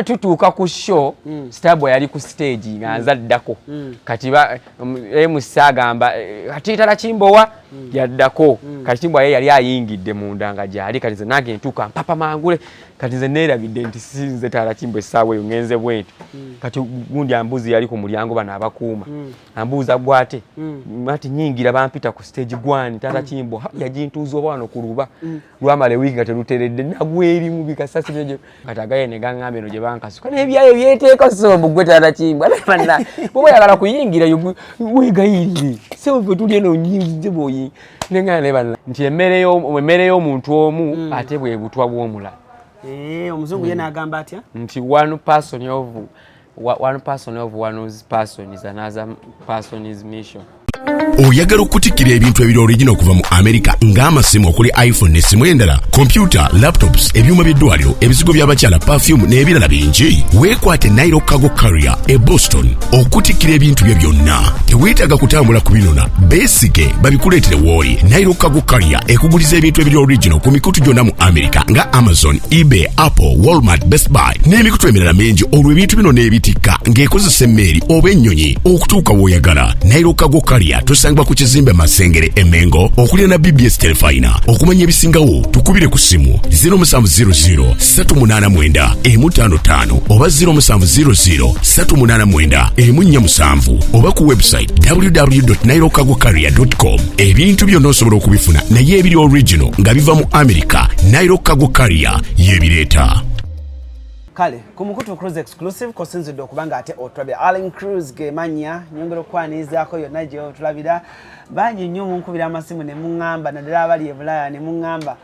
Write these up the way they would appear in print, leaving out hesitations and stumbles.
tutuuka ku show Starboy yali ku stage ng'anza ddako kati MC agamba kati Tata Kimbowa yaddako kati Kimbowa yali ayingidde munda nga gyali kati nze nange ntuuka mpapa mangule kati nze neerabidde nti sinze Tata Kimbowa essaawa eyo ngenze bwenti kati gundi ambuzi yali ku mulyango bano abakuuma ambuuza gwate ati nyingira bampita ku stage gwani Tata Kimbowa yagintuuza oba wano ku luba lwamala wiiki nga teruteredde nagweri mu bikasasi byo kati agaye ne gaŋŋamba eno gye bankasuka n'ebyayo byeteeka sombu gwe Tata Kimbowa banna bw'oba oyagala kuyingira weegayirire sebe tuli eno nyingize bwoyi nengana ne banna nti emmere y'omuntu omu ate bwe butwa bw'omulala. Omuzungu ye n'agamba atya nti one person of one's person is another person's mission. Oyagala okutikira ebintu ebiri original kuva mu America ng'amasimu okuli iPhone n'essimu endala, computer, laptops, ebyuma by'eddwaliro, ebisigo by'abakyala, perfume n'ebirala bingi. Weekwate Nairo Cargo Carrier e Boston okutikira ebintu bye byonna. Teweetaaga kutambula kubinona, beesige babikuleetere w'oli. Nairo Cargo Carrier ekuguliza ebintu ebiri original ku mikutu gyonna mu America nga Amazon, eBay, Apple, Walmart, Best Buy n'emikutu emirala mingi. Olwo ebintu bino n'ebitikka ng'ekozesa emmeeri oba ennyonyi okutuuka w'oyagala. Nairo Cargo Carrier tusangibwa ku kizimbe Masengere Emengo okulira na BBS Telefina. Okumanya ebisingawo tukubire ku simu 0700 389 155 oba 0700 389 147 oba ku website www.nairocargocarrier.com. ebintu byonna osobola okubifuna naye ebiri original nga biva mu America. Nairo Cargo Carrier yebireeta. Kale kumukutu CRUZ exclusive kosinzidde okubanga ate otulabira ALLANCRUZ gemanya nyongero kwanizaako yonna gye otulabira bangi nnyo munkubira amasimu ne muŋŋamba naddala abali e Bulaya ne muŋŋamba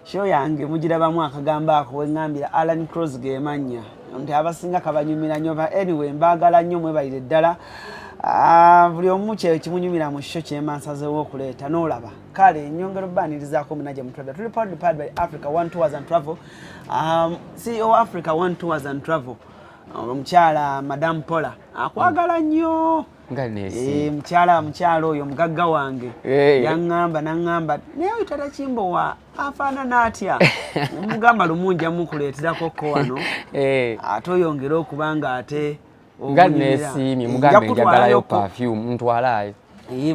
show yange mugirabamu akagamba ako weŋŋambira ALLANCRUZ gemanya nti abasinga kabanyumira nnyo anyway mbaagala nnyo mwebalire ddala buli omu kimunyumira mu show kyemansazeewo okuleeta n'olaba kale nyongero banirizaako munaje mutulabira tuli powered by Africa One Tours and Travel. CEO Africa One Tours and Travel omukyala Madam Paula akwagala nnyo mukyala oyo mugagga wange yaŋŋamba naŋŋamba naye Tata Kimbowa afaanana atya mugamba lumunja mukuleeterako ko wano ate oyongere okubanga ate nganesiimye mugambe njagalayo perfume ntwalayo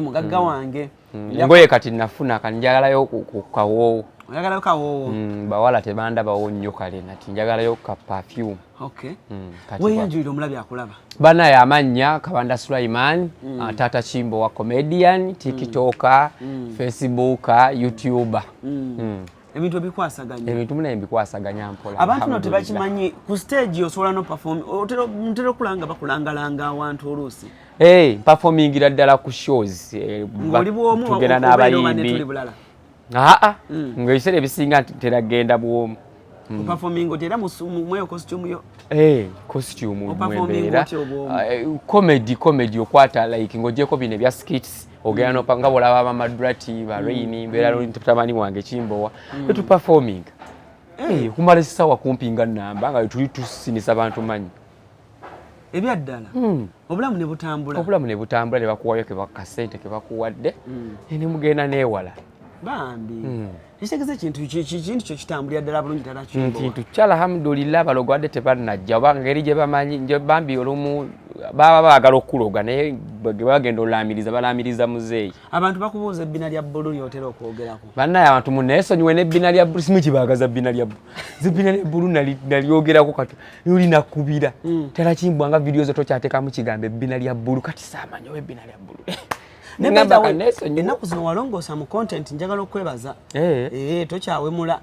mugagga wange ngoye kati nafuna kanjagalayo ku kawoowo oyagalayo kawoowo bawala tebandabawo nnyo kale nati njagalayo ka perfume. Weeyanjulira omulabi akulaba banaye amannya Kabanda Sulaiman, Tata Kimbowa comedian, TikToker, Facebook, YouTuber. Ebintu bikwasaganya ebintu muna embikwasaganya mpola abantu no tebakimanyi ku stage osobola no perform otero kulanga bakulangalanga awantu oluusi performingira ddala ku shows tugenda n'abayimbi ng'ebiseera ebisinga teragenda bwomu performing otera mweyo costume yo costume mwembeera comedy okwata like ng'ogyeko bino ebya skits ogera nopanga bolaba bamadrati baraini mbeera tatamani wange Kimbowa etu performing kumala essaawa kumpi nga nnamba nga tuli tusinisa abantu manyi ebyaddala obulamu ne butambula ne bakuwayo ke bakasente ke bakuwadde ne mugenda neewala Bambi ekitegeeza ekintu kyo kitambulira ddala bulungi Tata Kimbowa kintu kyala alhamdulillah balogo wadde tebannajja oba ngeri gye bamanyi nje Bambi olumu baba baagala okuloga naye bagenda olaamiriza balaamiriza muzeeyi abantu bakubuuza ebbina lya bbulu lyotera okwogerako bannaye abantu munneesonyiwe n'ebbina lya bbulu simu kibaagaza bbina lya bbulu ebbina lya bbulu nalyogerako kati olinakubira Tata Kimbowa nga vidiyo zo tokyateekamu kigambo ebbina lya bbulu kati saamanyi oba ebbina lya bbulu ennaku zino walongoosa mu content njagala okwebaza tokyawemula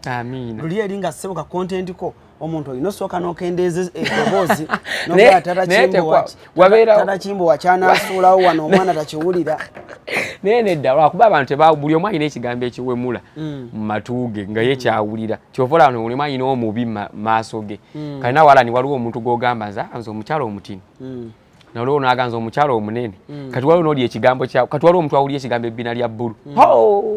luli eri nga ssebuka content ko omuntu olina osooka n'okendeeza eddoboozi nogaa Tata Kimbowa kyanasuulawo wano omwana takiwulira naye nedda lwakuba abantu buli omu alina ekigambo ekiwemula mu matu ge nga ye kyawulira kyovola wano buli omu alina omubi mu maaso ge kalina walani waliwo omuntu gw'ogamba nze omukyala omutini nalwo naganza omukyalo omunene kati waliwo n'oli ekigambo kyawo kati waliwo omuntu awulira ekigambo ebbina lya bbulu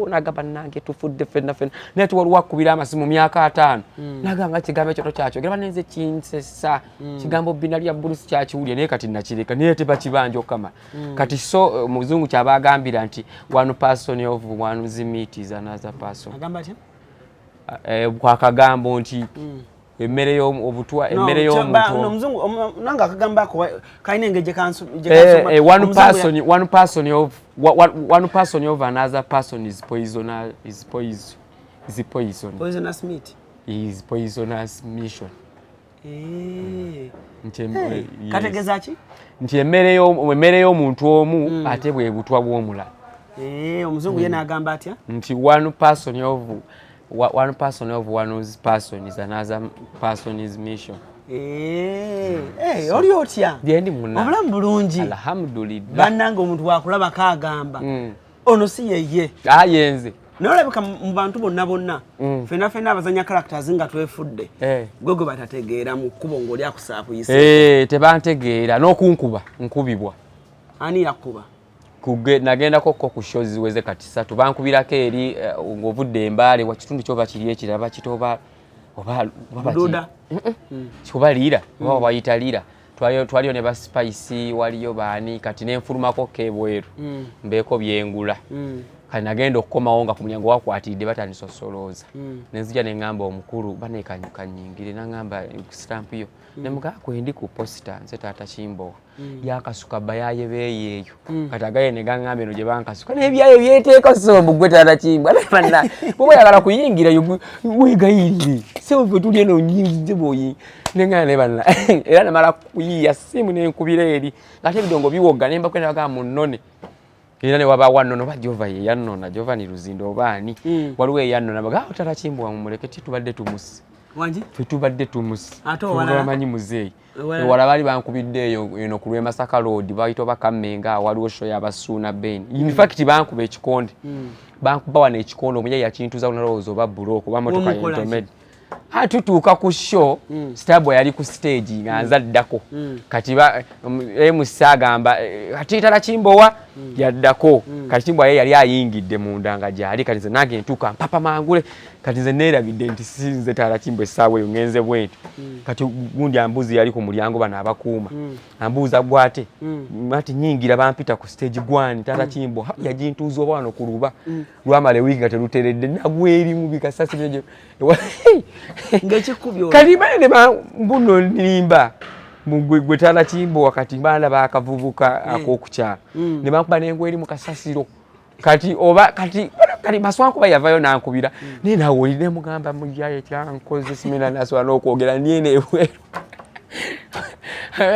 nagamba nange tufudde ffenna naye tiwaliwo akubira amasimu myaka 5 nagamba ekigambo ekyo tokyakyogera banenze kinsesa kigambo ebbina lya bbulu sikyakiwulira naye kati nakireka naye tebakibanja okkamala kati so omuzungu kyaba agambira nti one person of one's meat is another person agamba atya kwa kagambo nti emmere yo obutwa emmere yo no mzungu nanga akagamba ko kaine ngeje kansu one person of another person is poisonous poisonous meat is poisonous mission kategeza ki nti emmere yo muntu omu ate bwe butwa bw'omula omuzungu yena agamba atya nti one person of one person is another person's mission. Oli otya? Byendi munna. Obulamu bulungi. Alhamdulillah. Bannanga omuntu wakulaba kaagamba. Ono Siyeye. Yenze. Nolabika mu bantu bonna. Fena abazanya characters nga twefudde. Gwegwe batategeera mu kubo ngoli akusaapu yise. Tebantegeera n'okunkuba nkubibwa. Ani yakuba? Nagenda kokko ku shows ziweze kati 3 bankubirako eri ng'ovudde embale wa kitundu kyoba kiri ekiraba kitoba oba duda kikuba liira oba bayita liira twaliyo ne ba spice waliyo baani kati nenfulumako kebweru mbeeko byengula kati nagenda okukomawo nga ku mulyango wakwatidde batanisosolooza nenzija ne ngamba omukulu banekanyingire nangamba stamp yo nemugaa kwendi ku posta nze Tata Kimbowa yakasuka bayaye beeyeeyo kati agaye ne gangamba eno gye bankasuka n'ebyayo byeteeka sombu gwe Tata Kimbowa banna bwe oyagala kuyingira wegayirire sewe tuli eno nyingi boyi nengana ne banna era namala kuyiya simu nenkubira eri ngate ebidongo biwoga nemba kwenda bagamba munnone era ne waba wannono bajova ye yannona jova ni luzindo obaani waliwo eyannona baga Tata Kimbowa mumuleke titubadde tumusi wanji tubadde tumusi ato wala bamanyi muzeeyi wala bali bankubidde eno ku Masaka Road bayito bakamenga waliwo show y'abasuuna Ben in fact bankuba ekikonde bankuba wana ekikonde omuye yakintuza unalowooza oba buloko bamotoka yentomedi hatutuuka ku show Starboy yali ku stage nga nzaddako kati agamba kati Tata Kimbowa yaddako kati Kimbowa yali ayingidde munda nga gyali kati nze nange ntuuka mpapa mangule kati nze neerabidde nti sinze Tata Kimbowa essaawa eyo ngenze bwenti kati gundi ambuzi yali ku mulyango bano abakuuma ambuuza gwate ati nyingira bampita ku stage gwani Tata Kimbowa yagintuuza oba wano ku luba lwamala wiiki nga teruteredde nagwerimu bikasasi byo ngekikubyo kati bane mbuno nimba mugwe Tata Kimbowa kati bana bakavubuka akokucha ne bakuba nengweri mu kasasiro kati oba kati maswanko bayavayo nankubira ne nawo line mugamba mujaye kyankoze simena naso anokwogera niene ebweru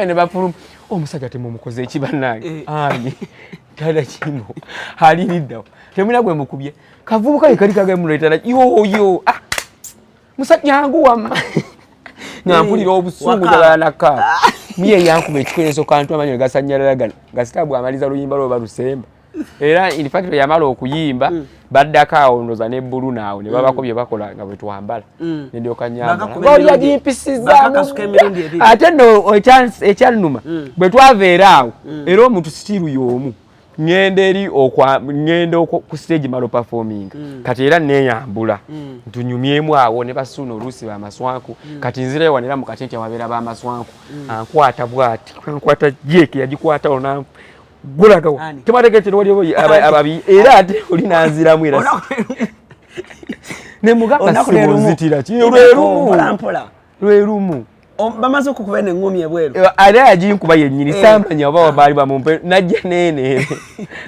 ne bafulu omusajja temumukoze ekibanange ani Tata Kimbowa haliriddawo temuna gwe mukubye kavubuka kali kagamuletala yo musajja yangu wamma nampulira obusungu jalanaka miye yankuba ekikwereso kantu amanyi gasanyalagana gasitabu amaliza luyimba lwo balusemba era in fact yamala okuyimba baddako awo ndoza ne bbulu naawo ne babako bye bakola nga bwe twambala nendyoka nyamba ng'oli yagimpisiza ate no ekyannuma bwe twava era awo era omuntu sitiru y'omu ngenda ku stage malo performing kati era neyambula ntunyumyemu awo ne basuuna oluusi bamaswanku kati nzireyo wanera mu katenti awabeera bamaswanku ankwata bwati ankwata jeki yagikwata ona gulagawo temategete waliwo ababi era ate oli nanziramu era ne mugaka simuzitira lwerumu bamaze okukuba n'engumi ebweru ale yaginkuba yennyini samanya oba baali bamumpe najja nene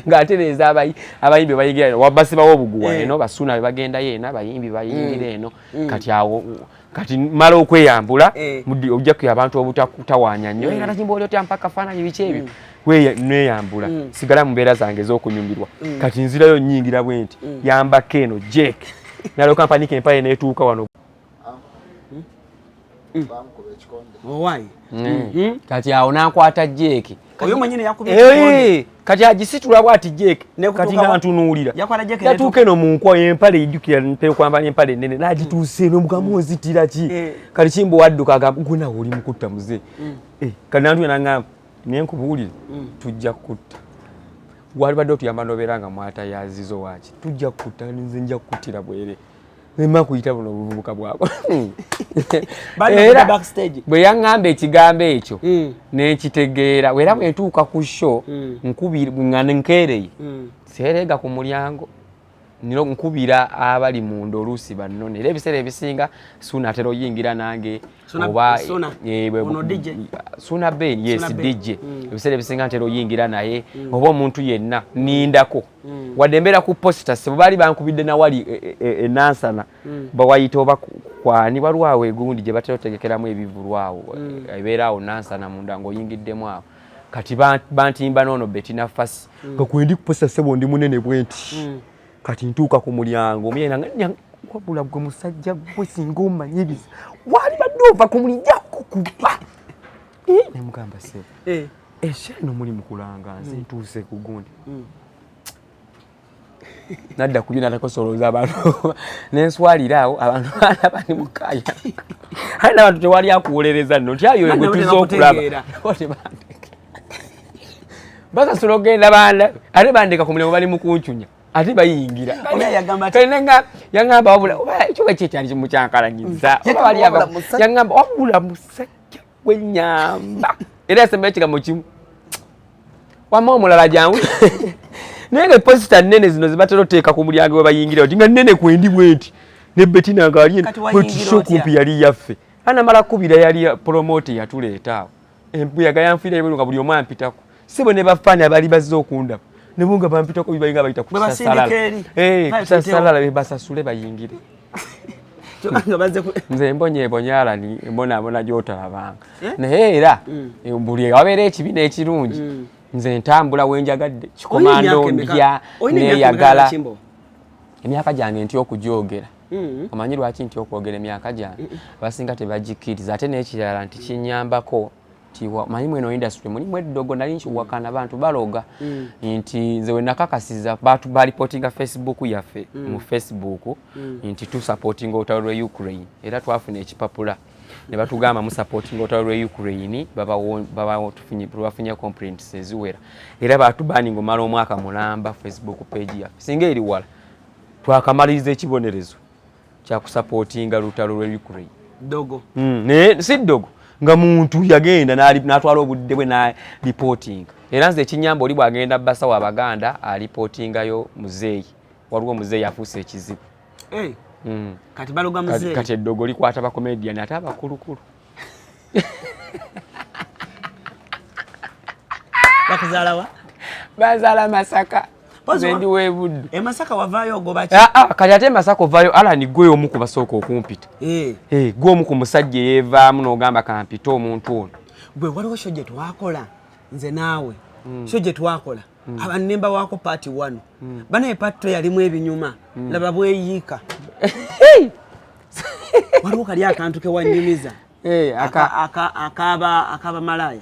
ng'atereeza abayimbi bayigira wabasibawo obuguwa eno basuuna bagenda yena abayimbi bayingira eno kati awo kati mala okweyambula ojja kuya abantu obutakutawaanya nnyo Tata Kimbowa oli otya mpaka kafaananyi biki ebyo neyambula sigala mu mbeera zange ez'okunyumirwa kati nzirayo nnyingira bwenti yambako eno jek nalo kampani kempale neetuuka wano owai kati awo nankwata jeki oyo mwenyine yakubye kati agisitula bwati jeki kati nantunuulira yatuuka eno mu nkwa empale ejjukira mpere kwambala empale ennene nagituuse eno mugamu ozitira ki kati Kimbowa adduka agamba gwe nawe oli mukutta muze kati nantuya nangamba naye nkubuulire tujja kutta walibadde otuyamba nobeera nga mwata yazizo waki tujja kutta nze nja kukuttira bwere Mema kuyita buno buvubuka bwabo. Bali backstage. Bwe yangamba ekigambo ekyo n'ekitegeera wera bwe ntuuka ku show nkubira ngane nkereye. Serega ku mulyango nilo nkubira abali mu ndolusi banone era ebiseera ebisinga suna tero yingira nange oba ono DJ suna ben yes DJ ebiseera ebisinga tero yingira naye oba omuntu yenna nindako wadembera ku poster se bali bankubidde na wali enansana bawayita oba kwani walwawe egundi gye batero tegekeramu ebivulwawo ebeerawo nansana munda ngo yingiddemu awo kati bantimba nono betina fasi kakwendi ku poster sebo ndi munene bwenti kati ntuuka ku mulyango omuyena wabula gwe musajja gwe singa omanyibiza wali badova ku mulijja kukuba nemugamba sebo esheno muli mukulanga nze ntuuse ku gundi nadda kulina nakosolooza abantu nenswaliraawo abantu bani mukaya ali n'abantu tewali akuwolereza nno tyayo gwe tuza okulaba basasula ogenda banda ate bandeka ku mulimu bali mu kuncunya ate bayingira yagamba wabula ekyoba kyekyali kimukyankalanyiza yagamba wabula musajja gwenyamba era yasemba ekigambo kimu wama omulala jangu naye nga posita nnene zino zibatera oteeka ku mulyango we bayingira oti nga nnene kwendi bwenti ne Betina ngaali kwetusho kumpi yali yaffe anamala kubira yali promote yatuleeta awo empuyaga yanfiira ebweru nga buli omu ampitako sibo ne bafani abali bazze okundaba ne bunga bampitako bibayinga bayita kusasalala bebasasule bayingire nze mbonye Alani mbona gyotalabanga naye era buli wabeera ekibi n'ekirungi nze ntambula wenjagadde kikomando ndya neyagala emyaka gyange nti okujogera omanyi lwaki nti okwogera emyaka gyange abasinga tebagikiriza ate n'ekirala nti kinyambako manyi mweno industry mulimu eddogo nali nkiwakana abantu baloga nti nze wenakakasiza balipotinga Facebook yaffe mu Facebook nti tu supporting olutalo lwe Ukraine era twafuna ekipapula ne batugamba mu supporting olutalo lwe Ukraine bafunye complaints eziwera era batubanning omala omwaka mulamba Facebook page yaffe singa eri wala twakamaliriza ekibonerezo kya kusupportinga olutalo lwe Ukraine dogo si dogo nga muntu yagenda n'atwala obudde bwe na reporting era nze ekinyamba oli bwagenda basa wa Baganda alipotingayo muzeeyi waliwo muzeeyi afuuse ekizibu kati baloga muzeeyi kati eddogo likwata ba comedian ate abakulukulu bakuzaalawa bazaala Masaka zendi webuddu Masaka wavaayo ogoba ki kati ate Masaka ovaayo Alani gwe omu ku basooka okumpita gwe omu ku musajja yeevaamu n'ogamba kampita omuntu ono gwe waliwo sho gye twakola nze naawe sho gye twakola abanemba waako paati 1 banaye paati 2 yalimu ebinyuma laba bweyiika waliwo kali akantu kewanyumiza akaba malaya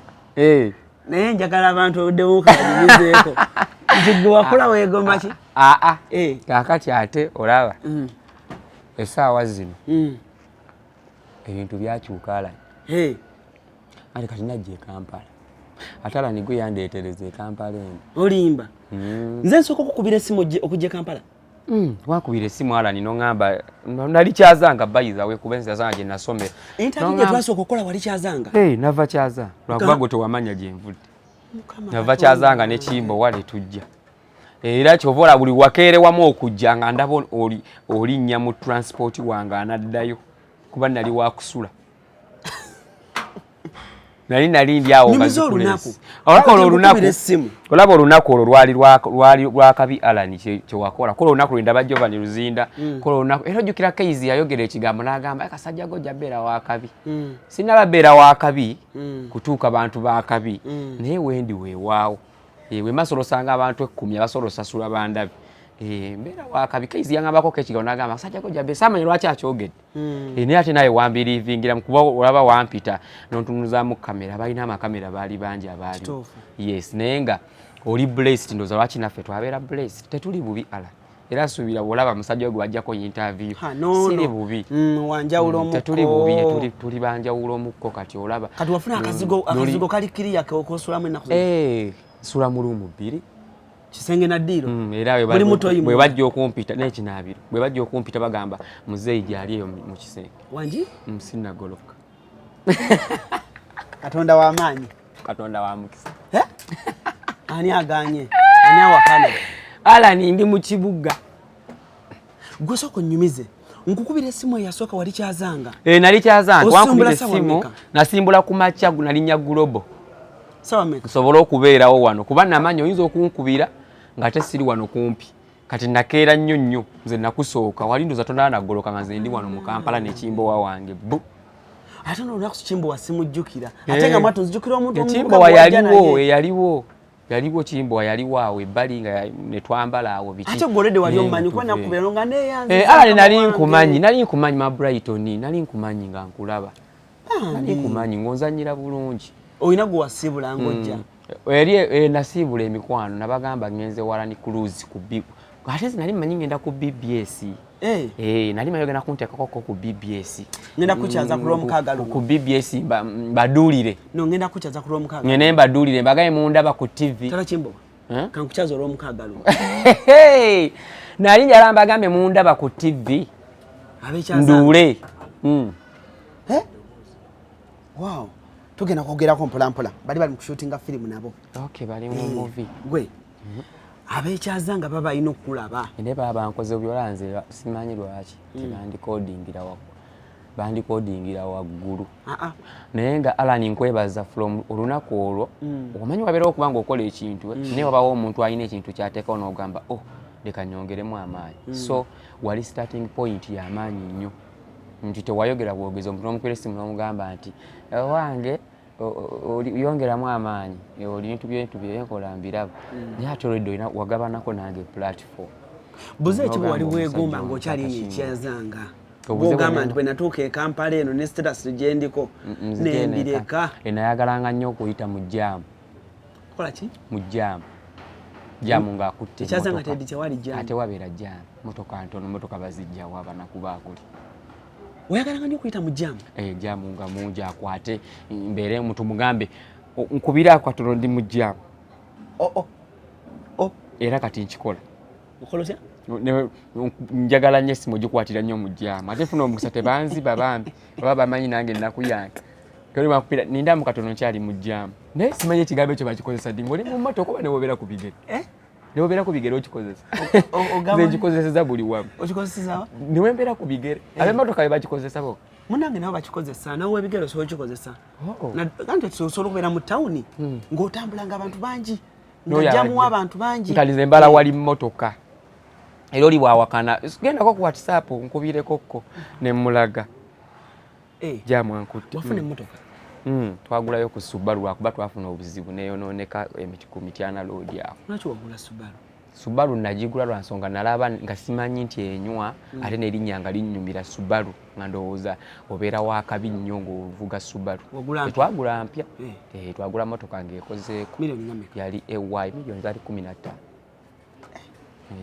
naye njagala abantu oddewo kanyumizeeko nti wakola weegomba ki kakati ate olaba essaawa zino ebintu byakyuka Alani ate kati najja e Kampala ate Alani gwe yandeetereza e Kampala eno olimba nze nsooka okukubira essimu okujja e Kampala wakubira essimu Alani n'oŋŋamba nali Kyazanga bayiza wekuba ensi Kyazanga gye nasomera interview gye twasooka okukola wali Kyazanga nava Kyazanga lwakuba gwe tewamanya gye nvudde nava Kyazanga ne Kimbowa ne tujja era kyovola buli wakeere wamu okujja nga ndaba olinnya mu transport wange anaddayo kuba nali wakusula nali ndi awo olaba olunaku olwo lwali lwakabi Alani kyewakola kola olunaku lwendaba Jovani Luzinda kola olunaku era ojjukira Keizi yayogera ekigambo n'agamba kasajja gojja beera wakabi sinaba beera wakabi kutuuka bantu bakabi naye wendi weewaawo wemasoloosanga abantu 10 abasolosasula bandabi mbeera wakabi Keizi yangambako ekigambo n'agamba kasajja gojja beera samanya lwaki akyogedde naye ate naye wambirivingira kuba olaba wampita nontunuzaamu kamera balina amakamera baali bangi abaali yes naye nga oli blessed ndoza lwaki naffe twabeera blessed tetuli bubi Alani era suubira olaba musajja we gwe wajjako interview siri bubi wanjawulo omukko tetuli bubi tuli banjawulo omukko kati olaba kati wafuna akazigo kali kiriya kosulamu ennaku sula mu lumu 2 kisenge na ddiiro era bwe bajja okumpita n'ekinaabiro bwe bajja okumpita bagamba muzeeyi gyali eyo mu kisenge wangi sinnagoloka Katonda w'amaanyi Katonda wa mukisa ani aganye ani awakana Alani ndi mu kibuga gwe soko nyumize nkukubira esimu yasooka wali kyazanga nali kyazanga wankubira esimu nasimbula ku macha nalinya global sawa meka sobola okubeerawo wano kuba namanyi oyinza okunkubira nga tesiri wano kumpi kati nakeera nnyo nze nakusooka wali ndoza tonala nagoloka nga nze ndi wano mu Kampala ne Kimbowa wange bu ate no nakusu Kimbowa simujjukira ate nga mwatu nzijukira omuntu Kimbowa yaliwo Kimbowa yaliwo awe bali nga ne twambala awo biki ate golede wali omanyi kwa nakubira nga ne yanze nali nkumanyi ma Brighton nali nkumanyi nga nkulaba nali nkumanyi ngonzanyira bulungi oyina gwe wasibula ngojja eri nasibula emikwano nabagamba ngenze walani CRUZ ku bibu ate nali manyi ngenda ku BBS nali mayogena kuntekako ku BBS ngenda kuchaza ku Lwomukaaga ku BBS badulire no ngenda kuchaza ku Lwomukaaga ngene badulire mbagaye mundaba ku TV Tata Kimbowa kan kuchaza Lwomukaaga nali njala mbagambe mundaba ku TV abechaza ndule wow tugenda kwogerako mpolampola bali mu shootinga film nabo okay bali mu movie gwe abekyaza nga baba ino kulaba ene baba nkoze byolanze simanyi lwaki bandi codingira waggulu naye nga Alan nkwebaza from olunaku olwo omanyi wabeera okubanga okola ekintu naye wabawo omuntu alina ekintu kyateekawo n'ogamba leka nyongeremu amaanyi so wali starting point y'amaanyi nnyo nti tewayogera bwogezi omuntu n'omukwera essimu n'omugamba nti wange yongeramu amaanyi oli bintu byenkola mbiraba naye ate olwedde olina wagabanako nange platform buze ekibwa wali weegomba ng'okyali ekyazanga bwogamba nti bwe natuuka e Kampala eno ne status gye ndiko nembireka nayagalanga nnyo okuyita mu jaamu kola ki mu jaamu ng'akutte ekyazanga teddi tewali jaamu ate wabeera jaamu motoka ntono motoka bazijjawo abanaku baakuli oyagalanga nnyo okuyita mu jaamu jaamu nga mungi akwate mbeere omuntu mugambe nkubira akwatono ndi mu jaamu era kati nkikola okolosya njagala nnyo essimu ogikwatira nnyo mu jaamu ate funa omukisa tebanziba bambi baba bamanyi nange ennaku yange kolimakupira nindamu katono nkyali mu jaamu naye simanyi ekigambo ekyo bakikozesa ddi ng'oli mu mmotoka oba newobeera ku bigere newobeera ku bigere okikozesa nze nkikozeseza buli wamu okikozeseza niwe mbeera ku bigere ab'emmotoka be bakikozesa bo munange nabo bakikozesa nawe webigere osobola okikozesa kandi osobola okubeera mu tawuni ng'otambulanga abantu bangi nga jamuwa abantu bangi kali nze mbala wali mmotoka era oli bwawakana gendako ku WhatsApp nkubirekokko ne mmulaga jamu ankutte wafuna emmotoka twagulayo ku Subaru lwakuba twafuna obuzibu neyonooneka ku Mityana Road awo lwaki wagula Subaru nagigula lwa nsonga nalaba nga simanyi nti enywa ate n'erinnya nga linnyumira Subaru nga ndowooza obeera wakabi nnyo ng'ovuga Subaru twagula mpya twagula motoka ng'ekozeeko yali ewayi milioni zaali 15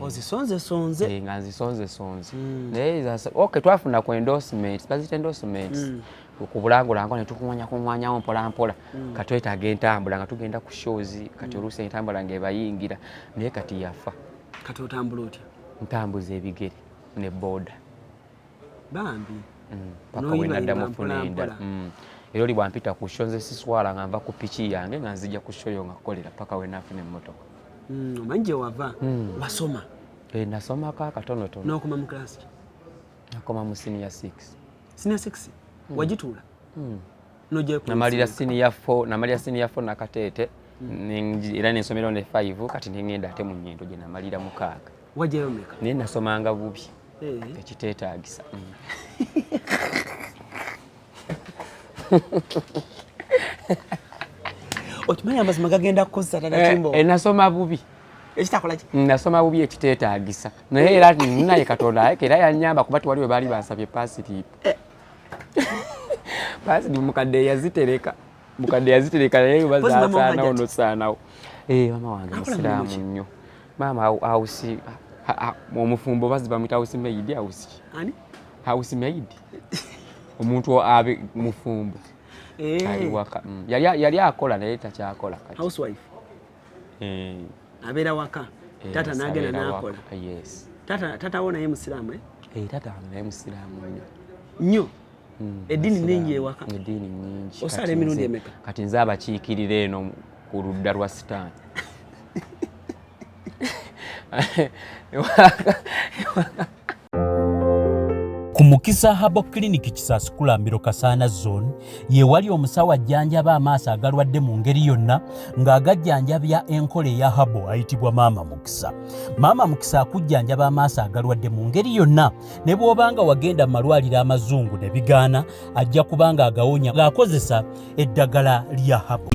ozisonze nga nzisonze naye okay twafuna ku endorsements bazita endorsements ku bulangulango ne tukunwanyawo mpolampola kati twetaaga entambula nga tugenda ku shows kati oluusi entambula ng'ebayingira naye kati yafa kati otambula otya ntambuza ebigere ne boda bambi paka wenaddamu funenda era oli bwampita ku show nze siswala nga nva ku piki yange nga nzija ku show yo nga kukolera paka wenafuna emmotoka manje wava wasoma nasomako akatonotono n'okoma mu class nakoma mu senior 6 wagituula namalira senior 4 nakateete era nensomero ne 5 kati nengenda ate mu nnyendo gye namalira mukaaga wajjayo meka naye nasomanga bubi tekiteetaagisa okimanyi amazima gagenda kukozesa Tata Kimbowa nasoma bubi ekitakola ki nasoma bubi ekiteetaagisa naye era naye Katonda era yannyamba kuba tiwali we baali bansabye paasiriipu paasiriipu mukadde yazitereka naye bazasaanawo nosaanawo mama wange musiraamu nnyo maama awusi omufumbo bazi bamwita awusi maidi awusi maidi omuntu abe mufumbo waka yali akola naye takyakola housewife abeera waka tata nagenda nakola tata wona ye musiraamu tata naye musiraamu nnyo eddiini nengi ewaka eddiini nyingi osala emirundi emeka kati nze abakiikirira eno ku ludda lwa sitaani Ku Mukisa Habo Clinic Kisaskulambiro Kasana Zone ye wali omusawo ajjanjaba amaaso agalwadde mu ngeri yonna ng'agajjanjabya enkole ya habo ayitibwa Maama Mukisa. Maama Mukisa akujjanjaba amaaso agalwadde mu ngeri yonna ne bw'obanga wagenda mu malwaliro amazungu ne bigaana ajja kubanga agawonya ng'akozesa eddagala lya habo.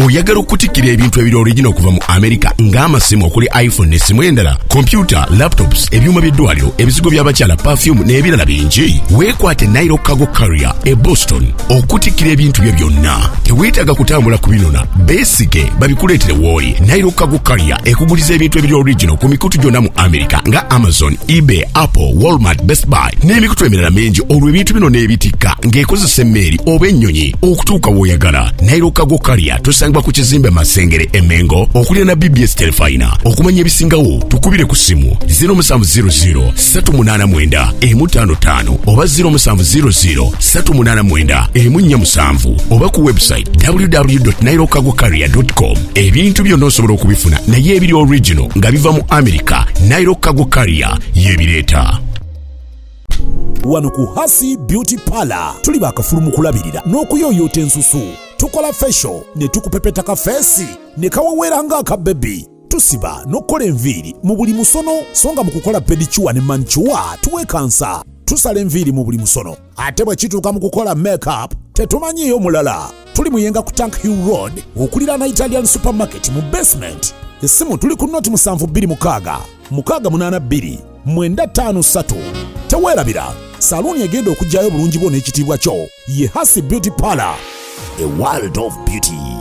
Oyagala okutikkira ebintu ebiri original okuva mu America ng'amasimu okuli iPhone n'essimu endala, computer, laptops, ebyuma by'eddwaliro, ebizigo by'abakyala, perfume n'ebirala bingi. Weekwate Nairo Cargo Carrier e Boston okutikkira ebintu byo byonna. Teweetaaga kutambula kubinona, beesige babikuleetere w'oli. Nairo Cargo Carrier ekuguliza ebintu ebiri original ku mikutu gyonna mu America nga Amazon, eBay, Apple, Walmart, Best Buy n'emikutu emirala mingi. Olwo ebintu bino n'ebitikka ng'ekozesa emmeeri oba ennyonyi okutuuka w'oyagala. Nairo Cargo Carrier tusangibwa ku kizimbe Masengere Emengo okulira na BBS Telefina. Okumanya ebisingawo tukubire ku simu 0700 389 155 oba 0700 389 147 oba ku website www.nairocargocarrier.com. Ebintu byonna osobola okubifuna naye ebiri original nga biva mu America. Nairo Cargo Carrier yebireeta. Wano ku Hasi Beauty Parlor tuli bakafulu mu kulabirira n'okuyoyota ensusu. Tukola facial ne tukupepeta ka face ne kawawera nga aka baby. Tusiba n'okola enviiri mu buli musono, songa mu kukola pedicure ne manicure tuwekansa. Tusala enviiri mu buli musono. Ate bwe kituuka mu kukola makeup tetumanyiyo mulala. Tuli muyenga ku Tank Hill Road okulira na Italian Supermarket mu basement. Essimu tuli ku noti 72 682 953. Teweerabira saluni egenda okujjayo bulungi bwo n'ekitiibwa kyo ye Hasi Beauty Parlor, a world of beauty.